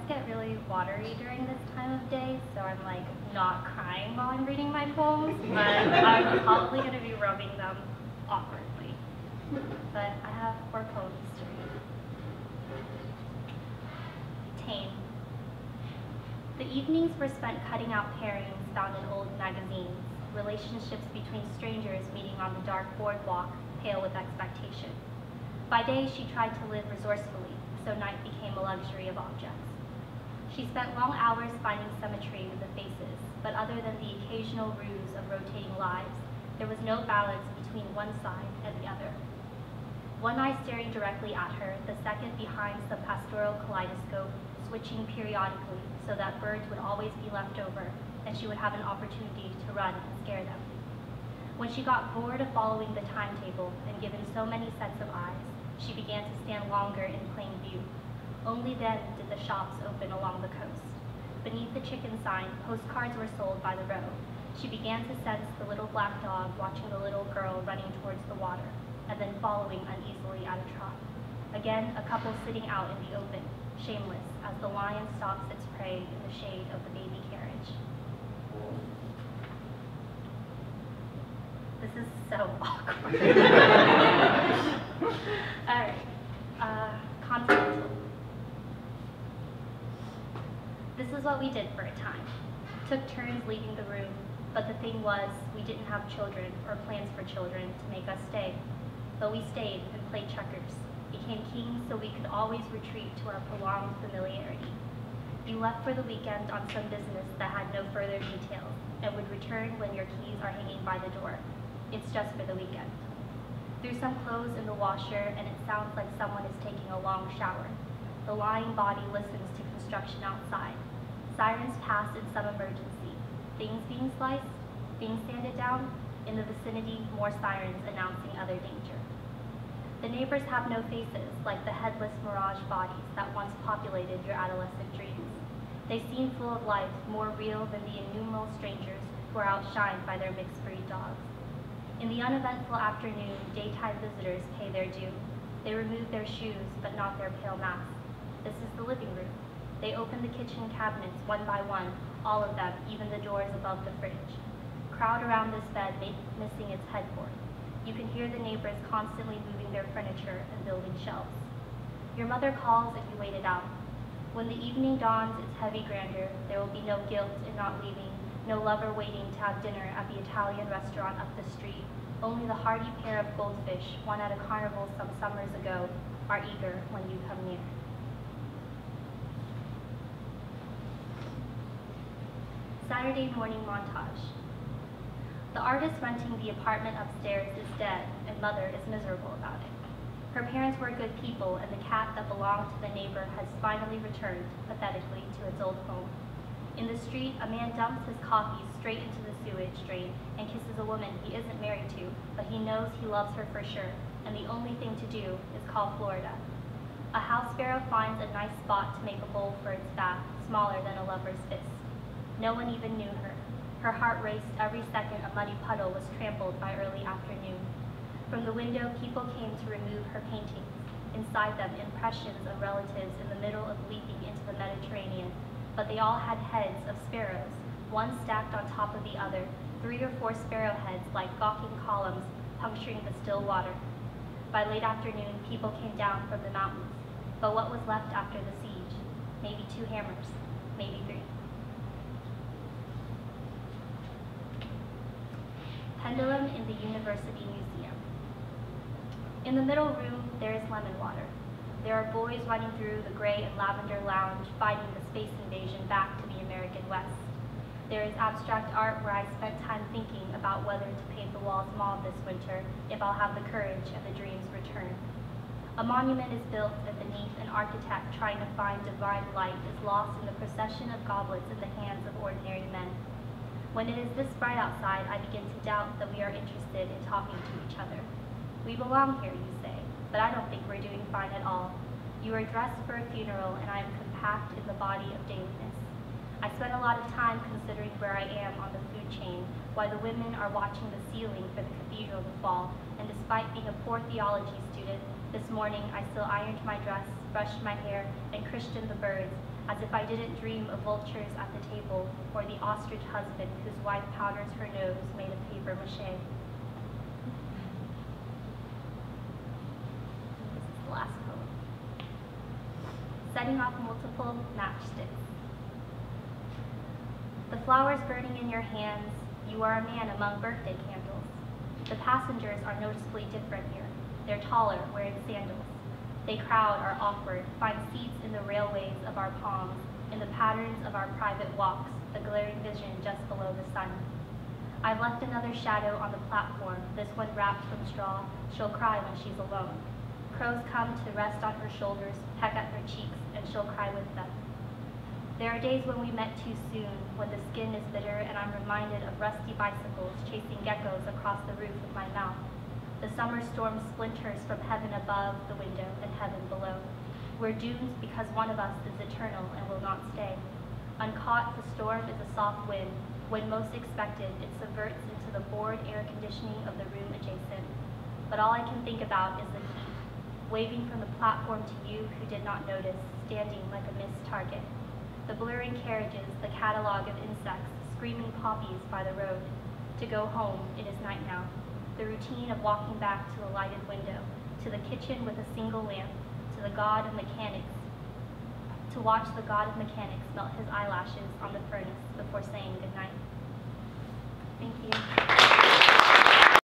get really watery during this time of day, so I'm like not crying while I'm reading my poems, but I'm probably going to be rubbing them awkwardly. But I have 4 poems to read. Tame. The evenings were spent cutting out pairings found in old magazines, relationships between strangers meeting on the dark boardwalk, pale with expectation. By day, she tried to live resourcefully, so night became a luxury of objects. She spent long hours finding symmetry in the faces, but other than the occasional ruse of rotating lives, there was no balance between one side and the other. One eye staring directly at her, the second behind some pastoral kaleidoscope, switching periodically so that birds would always be left over and she would have an opportunity to run and scare them. When she got bored of following the timetable and given so many sets of eyes, she began to stand longer in plain view. Only then did the shops open along the coast. Beneath the chicken sign, postcards were sold by the row. She began to sense the little black dog watching the little girl running towards the water, and then following uneasily at a trot. Again, a couple sitting out in the open, shameless, as the lion stalks its prey in the shade of the baby carriage. This is so awkward. All right, confidential. This is what we did for a time. Took turns leaving the room, but the thing was, we didn't have children or plans for children to make us stay. But we stayed and played checkers, became kings so we could always retreat to our prolonged familiarity. You left for the weekend on some business that had no further details, and would return when your keys are hanging by the door. It's just for the weekend. Threw some clothes in the washer, and it sounds like someone is taking a long shower. The lying body listens to construction outside. Sirens pass in some emergency. Things being sliced, being sanded down. In the vicinity, more sirens announcing other danger. The neighbors have no faces, like the headless mirage bodies that once populated your adolescent dreams. They seem full of life, more real than the innumerable strangers who are outshined by their mixed breed dogs. In the uneventful afternoon, daytime visitors pay their due. They remove their shoes, but not their pale masks. This is the living room. They open the kitchen cabinets one by one, all of them, even the doors above the fridge. Crowd around this bed, missing its headboard. You can hear the neighbors constantly moving their furniture and building shelves. Your mother calls if you wait it out. When the evening dawns its heavy grandeur, there will be no guilt in not leaving, no lover waiting to have dinner at the Italian restaurant up the street. Only the hardy pair of goldfish, won at a carnival some summers ago, are eager when you come near. Saturday morning montage. The artist renting the apartment upstairs is dead, and mother is miserable about it. Her parents were good people, and the cat that belonged to the neighbor has finally returned, pathetically, to its old home. In the street, a man dumps his coffee straight into the sewage drain and kisses a woman he isn't married to, but he knows he loves her for sure, and the only thing to do is call Florida. A house sparrow finds a nice spot to make a bowl for its bath, smaller than a lover's fist. No one even knew her. Her heart raced every second a muddy puddle was trampled by early afternoon. From the window, people came to remove her paintings. Inside them, impressions of relatives in the middle of leaping into the Mediterranean. But they all had heads of sparrows, one stacked on top of the other, 3 or 4 sparrow heads like gawking columns puncturing the still water. By late afternoon, people came down from the mountains. But what was left after the siege? Maybe 2 hammers, maybe 3. Pendulum in the University Museum. In the middle room, there is lemon water. There are boys running through the gray and lavender lounge, fighting the space invasion back to the American West. There is abstract art where I spent time thinking about whether to paint the walls mauve this winter, if I'll have the courage and the dreams return. A monument is built, and beneath, an architect trying to find divine light is lost in the procession of goblets in the hands of ordinary men. When it is this bright outside, I begin to doubt that we are interested in talking to each other. We belong here, you say, but I don't think we're doing fine at all. You are dressed for a funeral, and I am compact in the body of dailiness. I spend a lot of time considering where I am on the food chain, why the women are watching the ceiling for the cathedral to fall, and despite being a poor theology student, This morning, I still ironed my dress, brushed my hair, and christened the birds, as if I didn't dream of vultures at the table, or the ostrich husband whose wife powders her nose made of paper mache. This is the last poem. Setting off multiple matchsticks. The flowers burning in your hands, you are a man among birthday candles. The passengers are noticeably different here. They're taller, wearing sandals. They crowd are awkward, find seats in the railways of our palms, in the patterns of our private walks, the glaring vision just below the sun. I've left another shadow on the platform, this one wrapped from straw. She'll cry when she's alone. Crows come to rest on her shoulders, peck at her cheeks, and she'll cry with them. There are days when we met too soon, when the skin is bitter and I'm reminded of rusty bicycles chasing geckos across the roof of my mouth. The summer storm splinters from heaven above the window and heaven below. We're doomed because one of us is eternal and will not stay. Uncaught, the storm is a soft wind. When most expected, it subverts into the bored air conditioning of the room adjacent. But all I can think about is the heat, waving from the platform to you who did not notice, standing like a missed target. The blurring carriages, the catalog of insects, screaming poppies by the road. To go home, it is night now. The routine of walking back to the lighted window, to the kitchen with a single lamp, to the god of mechanics, to watch the god of mechanics melt his eyelashes on the furnace before saying goodnight. Thank you.